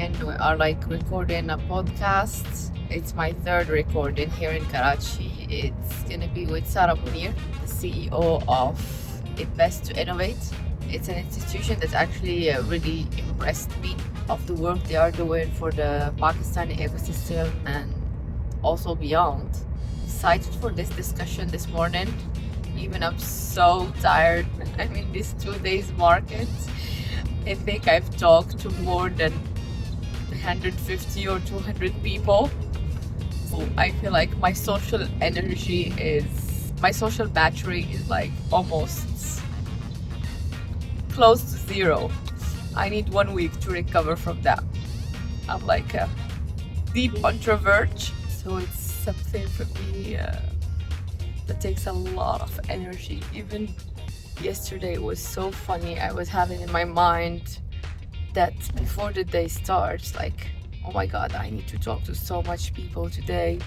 and we are like recording a podcast. It's my third recording here in Karachi. It's gonna be with Sara Malvy, the CEO of Invest to Innovate. It's an institution that actually really impressed me of the work they are doing for the Pakistani ecosystem and also beyond. Excited for this discussion this morning. Even I'm so tired. I'm in this 2 days market. I think I've talked to more than 150 or 200 people. So I feel like my social battery is like almost close to zero. I need 1 week to recover from that. I'm like a deep introvert, so it's something for me that takes a lot of energy. Even yesterday it was so funny. I was having in my mind that before the day starts, like, oh my god, I need to talk to so much people today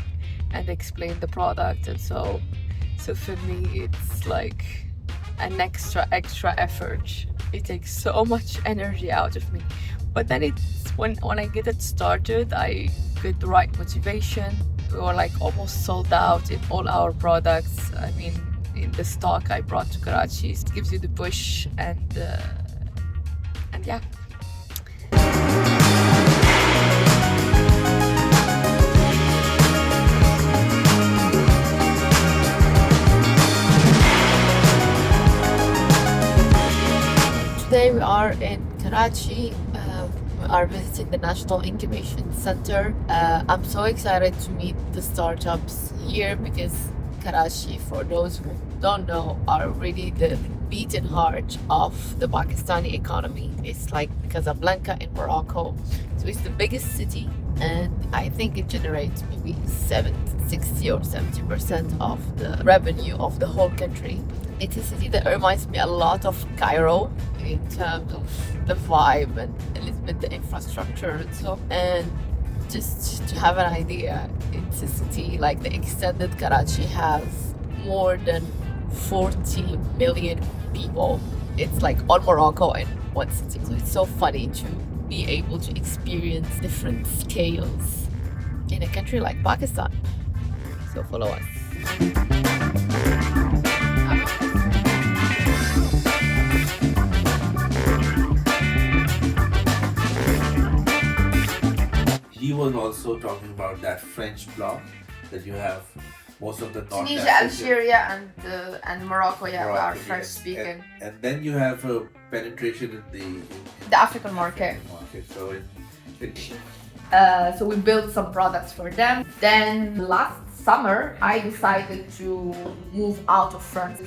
and explain the product. And so for me it's like an extra effort. It takes so much energy out of me. But then it's when I get it started, I get the right motivation. We were like almost sold out in all our products. I mean, in the stock I brought to Karachi, it gives you the push and yeah. Today we are in Karachi. We are visiting the National Incubation Center. I'm so excited to meet the startups here because Karachi, for those who don't know, are really the beating heart of the Pakistani economy. It's like Casablanca in Morocco. So it's the biggest city, and I think it generates maybe 60 or 70% of the revenue of the whole country. It's a city that reminds me a lot of Cairo in terms of the vibe and a little bit the infrastructure and so. And just to have an idea, it's a city like the extended Karachi has more than 40 million people. It's like all Morocco in one city. So it's so funny to be able to experience different scales in a country like Pakistan. So follow us. He was also talking about that French bloc that you have most of the North Tunisia, Algeria, and Morocco, yeah, Morocco, are yes. French speaking. And then you have a penetration in The African market. So So we built some products for them. Then last summer, I decided to move out of France.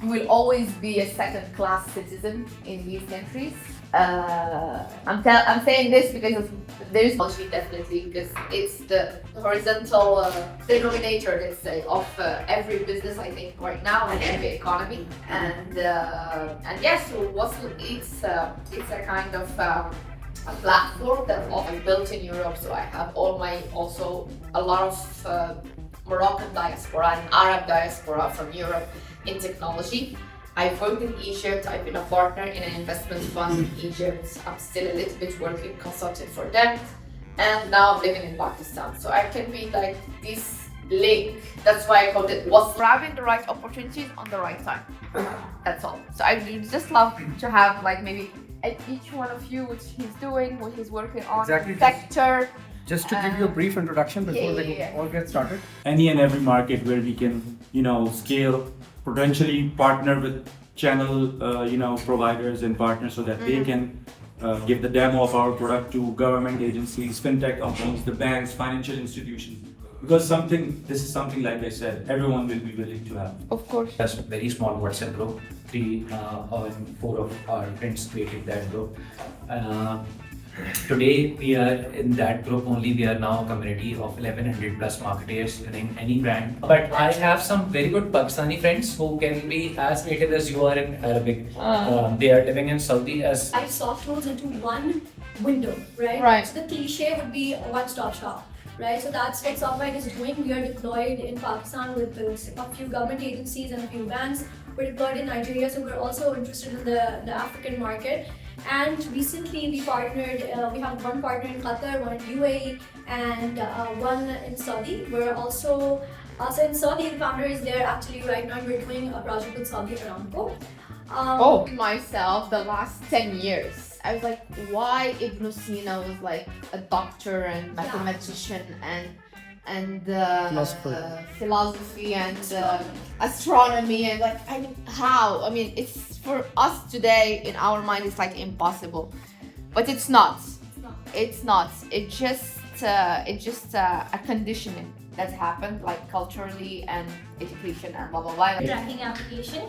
Will always be a second-class citizen in these countries. I'm saying this because there's technology, definitely, because it's the horizontal denominator, let's say, of every business, I think, right now, and every economy. And yes, it's a kind of a platform that I built in Europe. So I have also a lot of Moroccan diaspora and Arab diaspora from Europe in technology. I've worked in Egypt. I've been a partner in an investment fund in Egypt. I'm still a little bit working consultant for them. And now I'm living in Pakistan. So I can be like this link. That's why I called it was grabbing the right opportunities on the right time. That's all. So I would just love to have like maybe at each one of you what he's doing, what he's working on, exactly. sector. Just to give you a brief introduction before all get started. Any and every market where we can, scale, potentially partner with channel, providers and partners so that they can give the demo of our product to government agencies, fintech companies, the banks, financial institutions. Because this is something, like I said, everyone will be willing to have. Of course. That's a very small WhatsApp group. 3 or 4 of our friends created that group. Today we are in that group only. We are now a community of 1100 plus marketers running any brand. But I have some very good Pakistani friends who can be as native as you are in Arabic. They are living in Saudi as... I soft rolls into one window, right? Right. So the cliche would be a one-stop shop, right? So that's what SOCByte is doing. We are deployed in Pakistan with a few government agencies and a few banks. We're deployed in Nigeria, so we're also interested in the African market. And recently we partnered, we have one partner in Qatar, one in UAE, and one in Saudi. We're also in Saudi, the founder is there actually right now. We're doing a project with Saudi Aramco. Myself, the last 10 years, I was like, why Ibn Sina was like a doctor and mathematician and philosophy and astronomy, and like, I mean, how? I mean, it's for us today in our mind, it's like impossible, but it's not. It's not. It's just a conditioning that happened, like culturally and education and blah blah blah. Tracking application.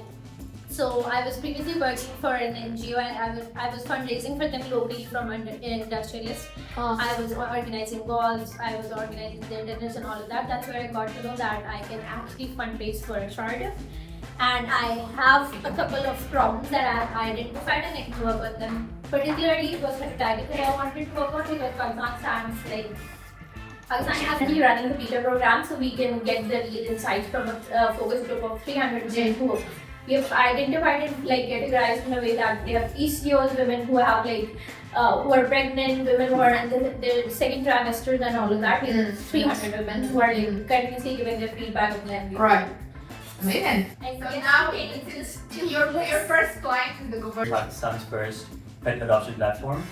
So I was previously working for an NGO and I was fundraising for them locally from an industrialist. I was organizing balls, I was organizing their dinners and all of that. That's where I got to know that I can actually fundraise for a charity. And I have a couple of problems that I identified and I can work on them. Particularly it was criteria that I wanted to work on because Pakistan stands like Hassan is actually running the beta program, so we can get the lead insights from a focus group of 300 women who we have identified and like categorized in a way that they have PCOS, women who have like who are pregnant, women who are in their second trimesters and all of that. We have 300 women who are like continuously giving their feedback on them. Right. Amazing. And So now it's your first client in the government. Pakistan's first pet adoption platform.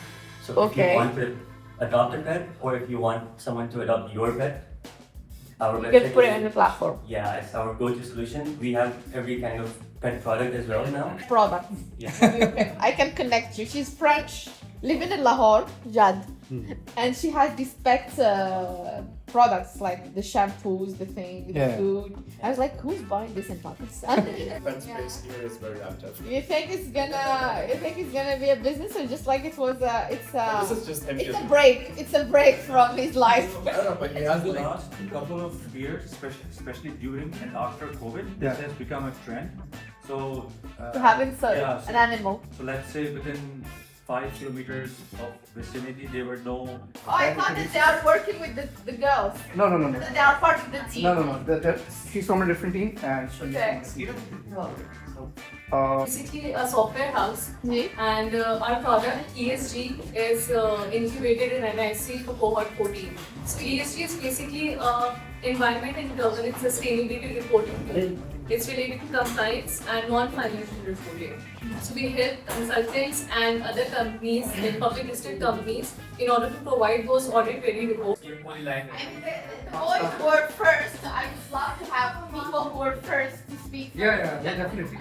So if you want to adopt a pet, or if you want someone to adopt your pet, our You website can put it is- on the platform. Yeah, it's our go-to solution. We have every kind of pet product as well now. Product. Yeah. I can connect you. She's French, living in Lahore, Jad, and she has these pet products like the shampoos, the thing, the food. I was like, who's buying this in Pakistan? Pet space here is very active. You think it's gonna be a business, or just like it was This is just empty. it's a break. It's a break from his life. I don't know, but he has The like last couple of years, especially during and after COVID, this has become a trend. So To have it an animal. So let's say within 5 kilometers of vicinity, there were no. Oh, I thought that they are working with the girls. No. They are part of the team. No. She's from a different team and she. Okay. Basically a software house, and our product ESG is incubated in NIC for cohort 14. So ESG is basically environment and governance sustainability reporting. It's related to compliance and non-financial reporting. So we help consultants and other companies and public listed companies in order to provide those audit-ready reports. The boys who were first. I would love to have people who were first to speak. Yeah, definitely.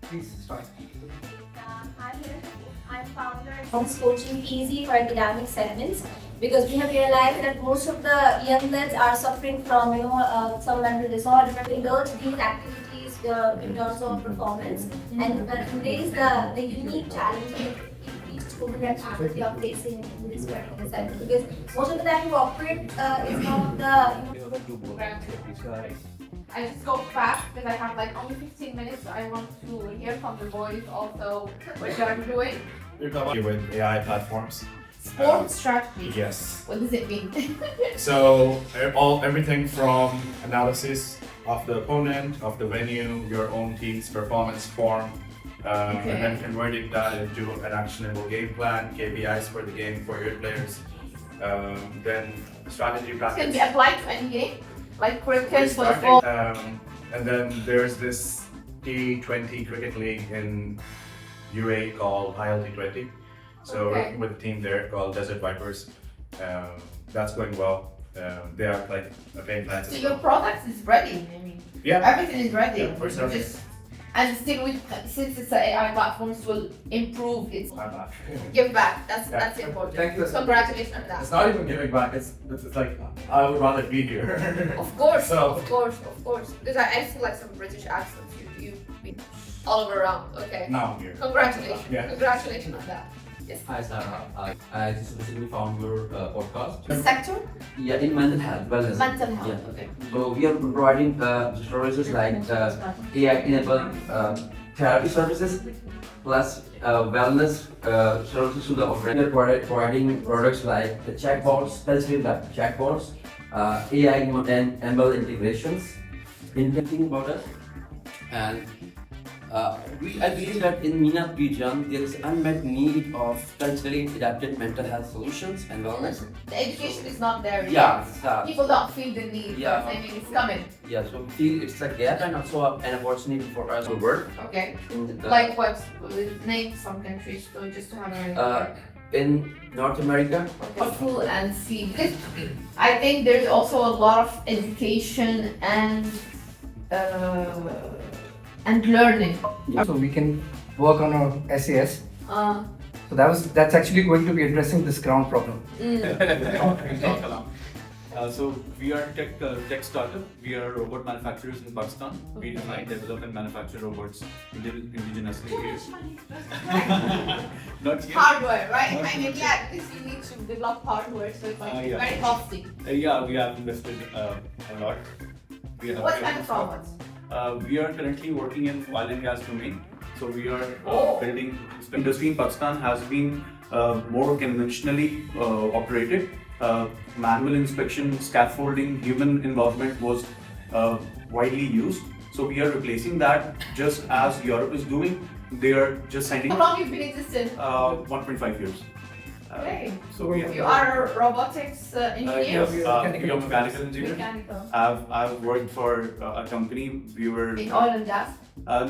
Please start. I'm founder of Coaching Easy for academic segments, because we have realized that most of the young lads are suffering from some mental disorder. We built these activities in terms of performance, and today's the unique challenge each student and faculty are facing in this particular sector, because most of the time corporate is not the I just go fast because I have like only 15 minutes. So I want to hear from the boys also what you're doing. we're talking with AI platforms. Sports strategy. Yes. What does it mean? So everything from analysis of the opponent, of the venue, your own team's performance form, and then converting that into an actionable game plan, KPIs for the game for your players, then strategy practice. Can be applied to any game, like cricket, football. And then there's this T20 cricket league in UAE called ILT20. So working with a team there called Desert Vipers. That's going well. They are like a paying client. So your product is ready. I mean, everything is ready. Yeah, for sure. And still, since it's an AI platforms will improve its give back. That's important. Thank you. Congratulations on that. It's not even giving back. It's like I would rather be here. Of course, So- of course. Because I feel like some British accents. You've been all over around. Okay. Now I'm here. Congratulations. Yeah. Congratulations on that. Yes. Hi Sara, I just recently found your podcast. The sector? Yeah, in mental health, wellness. Mental health. Yeah. Okay. So we are providing services like AI-enabled therapy services plus wellness services to the operator. We are providing products like the chatbots, specifically the chatbots, AI and ML integrations. In thinking about us, and I believe that in MENA region, there is unmet need of culturally adapted mental health solutions and wellness. The education is not there Yeah, yet. People don't feel the need. Yeah. I mean, it's coming. Yeah, so we feel it's a gap and also an opportunity for us to work. Okay. In the, Like what? Name some countries, so just to have an idea. in North America. Thoughtful and see. Because I think there's also a lot of education and learning. So we can work on our SAS. So that's actually going to be addressing this ground problem. So we are tech startup. We are robot manufacturers in Pakistan. We design, develop, and manufacture robots indigenously here. Not yet. Hardware, right? I mean, yeah, because you need to develop hardware, so it's like Yeah. very costly. Yeah, we have invested a lot. What kind of robots? We are currently working in oil and gas domain. So we are building. Industry in Pakistan has been more conventionally operated. Manual inspection, scaffolding, human involvement was widely used. So we are replacing that just as Europe is doing. They are just sending. How long have you been existing? 1.5 years. Okay. So You are a robotics engineer? Yes, we are mechanical engineer. Mechanical. I've worked for a company. We were In oil and gas?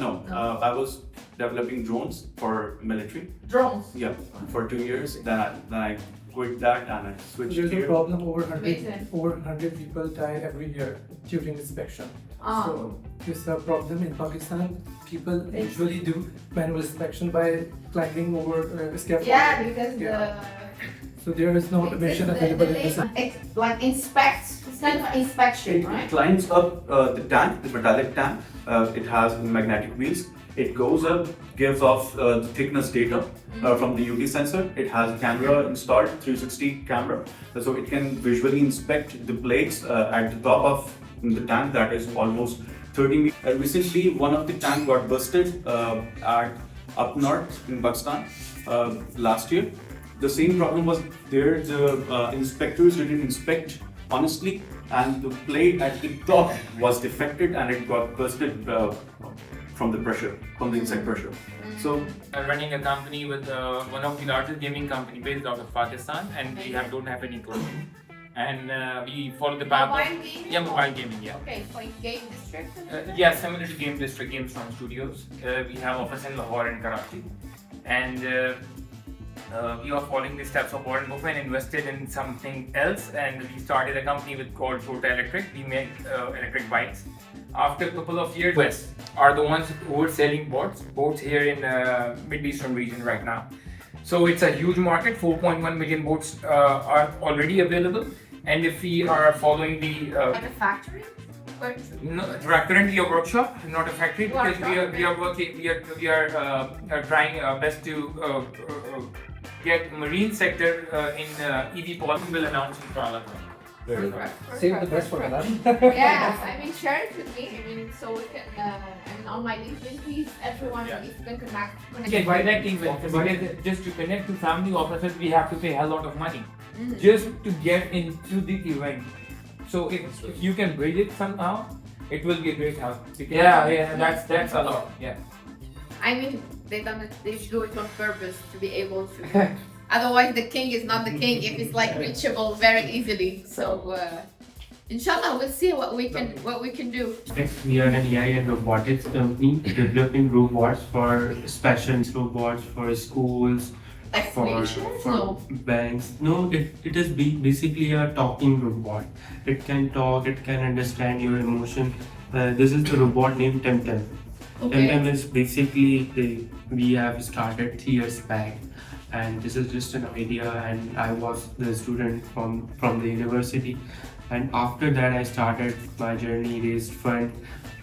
No. I was developing drones for military. Drones? Yeah, for 2 years. Then I quit that and I switched There's here. a problem, over 100 people die every year during inspection. So this is a problem in Pakistan. People usually do manual inspection by climbing over scaffolding. Yeah, because so there is no automation available in this. It's like inspects, it's kind of inspection, right? It climbs up the tank, the metallic tank. It has magnetic wheels. It goes up, gives off the thickness data from the UV sensor. It has a camera installed, 360 camera, so it can visually inspect the plates at the top of the tank that is almost 30 meters. Recently, one of the tank got busted up north in Pakistan last year. The same problem was there. The inspectors didn't inspect honestly, and the plate at the top was defected and it got busted from the pressure, from the insect pressure. So I'm running a company with one of the largest gaming company based out of Pakistan, and we don't have any clothing. And we follow the path. Mobile gaming? Yeah, mobile gaming. Yeah. Okay, like game district? Yeah, similar to Game District, Games from Studios. We have office in Lahore and Karachi, and we are following the steps of Warren Buffett and invested in something else, and we started a company called Toyota Electric. We make electric bikes. After a couple of years, West are the ones who are selling boats here in Middle Eastern region right now. So it's a huge market. 4.1 million boats are already available, and if we are following the Like a factory? no, currently a workshop, not a factory, because we are trying our best to get marine sector in EV policy. Will announce in Kuala. Save the best for Gudaam. Yes, I mean, share it with me. I mean, so we can, I mean, on my LinkedIn, please, everyone, if you can connect. Okay, by that thing, just to connect to family offices, we have to pay a lot of money just to get into the event. So if you can bridge it somehow, it will be a great help. Yeah, that's a lot. Yeah. I mean, they do it on purpose to be able to. Otherwise, the king is not the king if it's like reachable very easily. So, inshallah, we'll see what we can do. Next, we are an AI and robotics company developing robots for special robots for schools, for banks. No, it is basically a talking robot. It can talk, it can understand your emotion. This is the robot named Temtem. Okay. Temtem is basically we have started 3 years back, and this is just an idea, and I was the student from the university, and after that I started my journey, raised fund.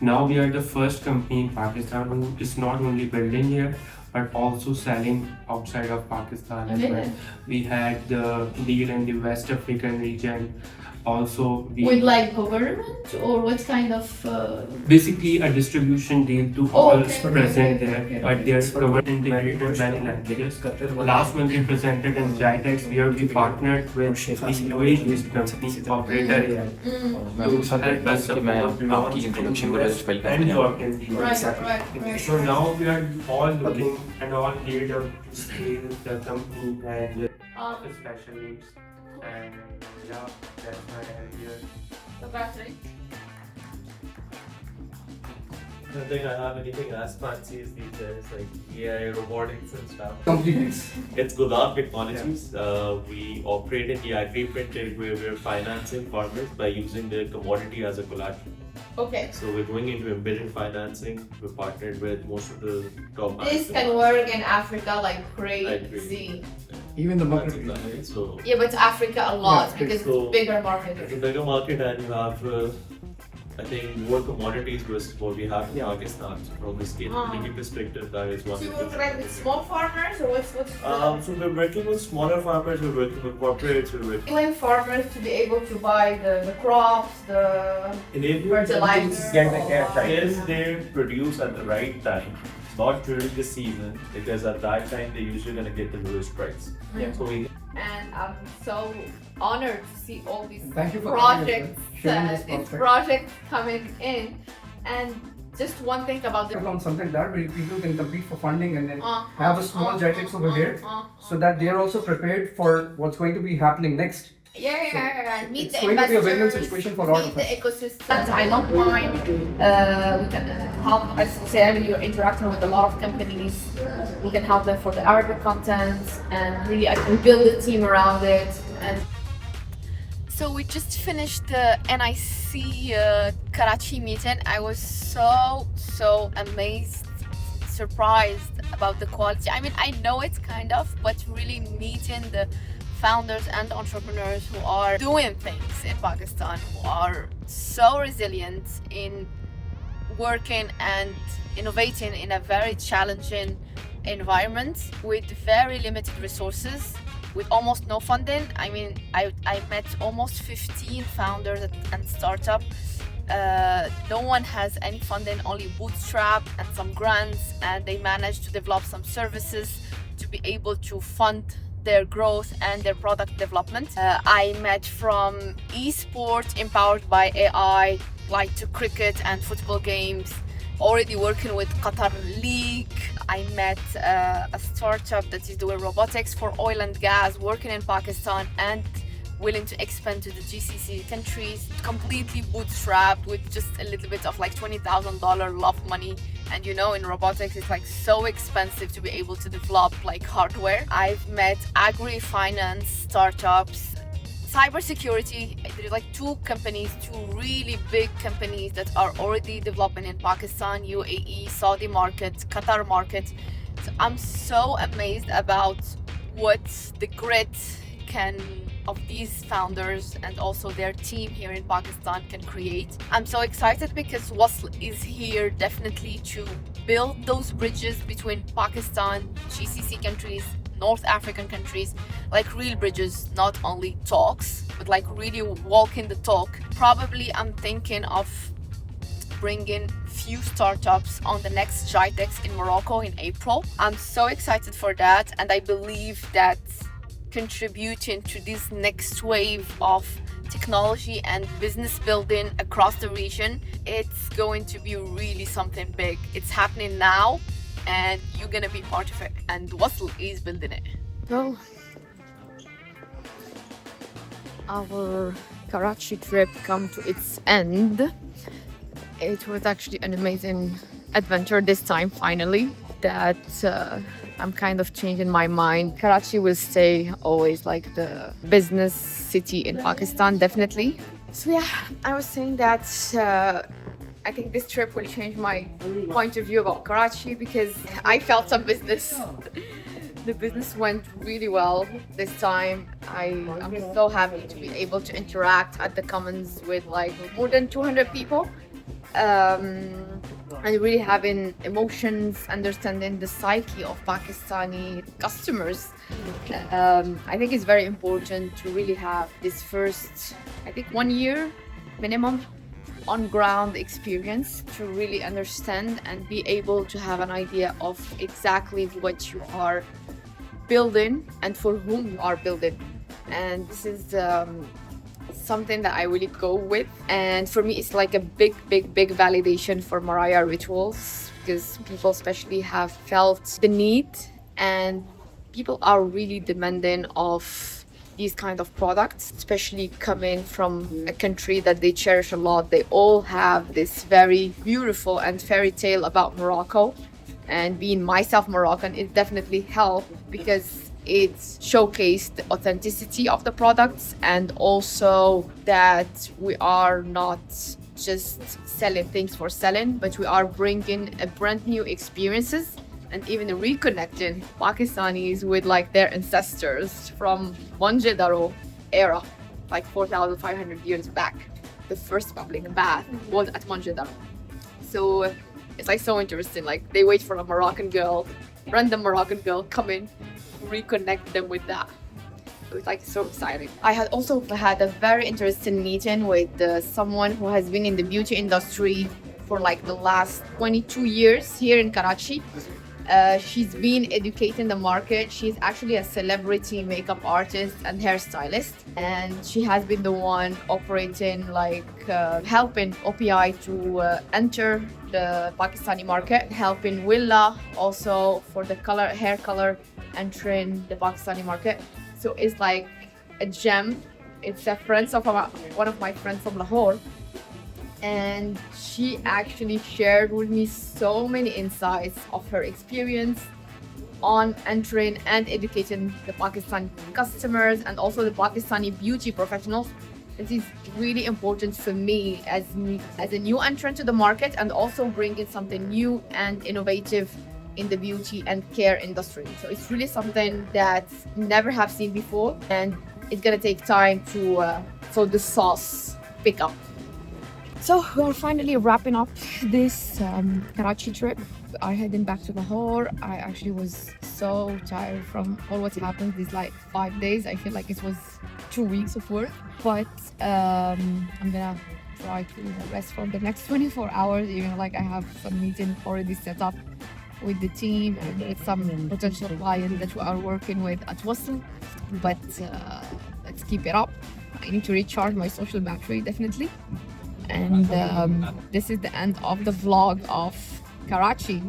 Now we are the first company in Pakistan who is not only building here but also selling outside of Pakistan as well. We had the deal in the West African region. also With like government or what kind of? Basically a distribution deal to all present there, but they're covered in many languages. Last month we presented in GITEX where we partnered with the UAE-based company Operator AI to help us support and Right. So now we are all looking and all geared up to scale the company and special needs. And yeah, that's my idea. The battery. I don't think I have anything as fancy as these days, like AI, robotics and stuff. Completes. It's Gudaam Technologies. We operate in the agri-fintech where we're financing farmers by using their commodity as a collateral. Okay. So we're going into embedded financing. We're partnered with most of the top banks. This can work in Africa like crazy. Even the market. So Yeah, but Africa a lot because so it's bigger market. it's a bigger market and you have, I think, more commodities versus what we have in Pakistan. So from a scalability perspective, that is one. So you work like with small farmers or what's So we're working with smaller farmers, we're working with corporates, we're working enabling farmers to be able to buy the crops, the fertilizer. If they produce at the right time, not during the season, because at that time they're usually going to get the lowest price. Yeah. So we And I'm so honored to see all these Thank you for projects, sharing this these prospect. projects coming in. And just one thing about the On something that where people can compete for funding and then have a small GITEX over here so that they're also prepared for what's going to be happening next. Meet It's the going to be a win-win investors, situation for all meet of the us. ecosystem. I don't mind. We can help, as you said, you're interacting with a lot of companies. We can help them for the Arabic content, and really I can build a team around it. And so we just finished the NIC Karachi meeting. I was so amazed, surprised about the quality. I mean, I know it kind of, but really meeting the founders and entrepreneurs who are doing things in Pakistan, who are so resilient in working and innovating in a very challenging environment with very limited resources, with almost no funding. I mean, I met almost 15 founders and startups. No one has any funding, only bootstrapped and some grants, and they managed to develop some services to be able to fund their growth and their product development. I met from esports empowered by AI, like to cricket and football games, already working with Qatar League. I met a startup that is doing robotics for oil and gas, working in Pakistan and willing to expand to the GCC countries, completely bootstrapped with just a little bit of like $20,000 love money. And you know, in robotics, it's like so expensive to be able to develop like hardware. I've met agri-finance startups, cybersecurity. There's like two really big companies that are already developing in Pakistan, UAE, Saudi market, Qatar market. So I'm so amazed about what the grit of these founders and also their team here in Pakistan can create. I'm so excited because Wasl is here definitely to build those bridges between Pakistan, GCC countries, North African countries, like real bridges, not only talks, but like really walking the talk. Probably I'm thinking of bringing few startups on the next GITEX in Morocco in April. I'm so excited for that, and I believe that contributing to this next wave of technology and business building across the region, it's going to be really something big. It's happening now and you're gonna be part of it, and Wasl is building it. So our Karachi trip come to its end. It was actually an amazing adventure this time, finally, that I'm kind of changing my mind. Karachi will stay always like the business city in Pakistan, definitely. So yeah, I was saying that I think this trip will change my point of view about Karachi because I felt some business. The business went really well this time. I'm so happy to be able to interact at the Commons with like more than 200 people. and really having emotions, understanding the psyche of Pakistani customers. I think it's very important to really have this first, I think 1 year minimum on-ground experience to really understand and be able to have an idea of exactly what you are building and for whom you are building. And this is something that I really go with. And for me, it's like a big validation for Mariah Rituals, because people especially have felt the need, and people are really demanding of these kind of products, especially coming from a country that they cherish a lot. They all have this very beautiful and fairy tale about Morocco, and being myself Moroccan, it definitely helped because it showcased the authenticity of the products, and also that we are not just selling things for selling, but we are bringing a brand new experiences and even reconnecting Pakistanis with like their ancestors from Mohenjo-daro era, like 4,500 years back. The first public bath was at Mohenjo-daro. So it's like so interesting. Like they wait for a Moroccan girl, random Moroccan girl come in, reconnect them with that. So it's like so exciting. I had also had a very interesting meeting with someone who has been in the beauty industry for like the last 22 years here in Karachi. She's been educating the market. She's actually a celebrity makeup artist and hairstylist, and she has been the one operating helping OPI to enter the Pakistani market, helping Ullah also for the hair color entering the Pakistani market. So it's like a gem. It's a friend of one of my friends from Lahore, and she actually shared with me so many insights of her experience on entering and educating the Pakistani customers and also the Pakistani beauty professionals. This is really important for me as a new entrant to the market, and also bringing something new and innovative in the beauty and care industry. So it's really something that never have seen before, and it's gonna take time for the sauce pick up. So we're finally wrapping up this Karachi trip. I'm heading back to Lahore. I actually was so tired from all what's happened these 5 days. I feel like it was 2 weeks of work, but I'm gonna try to rest for the next 24 hours. Even I have some meetings already set up with the team and with some potential clients that we are working with at Wasl. But let's keep it up. I need to recharge my social battery, definitely. And this is the end of the vlog of Karachi.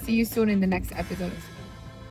See you soon in the next episode.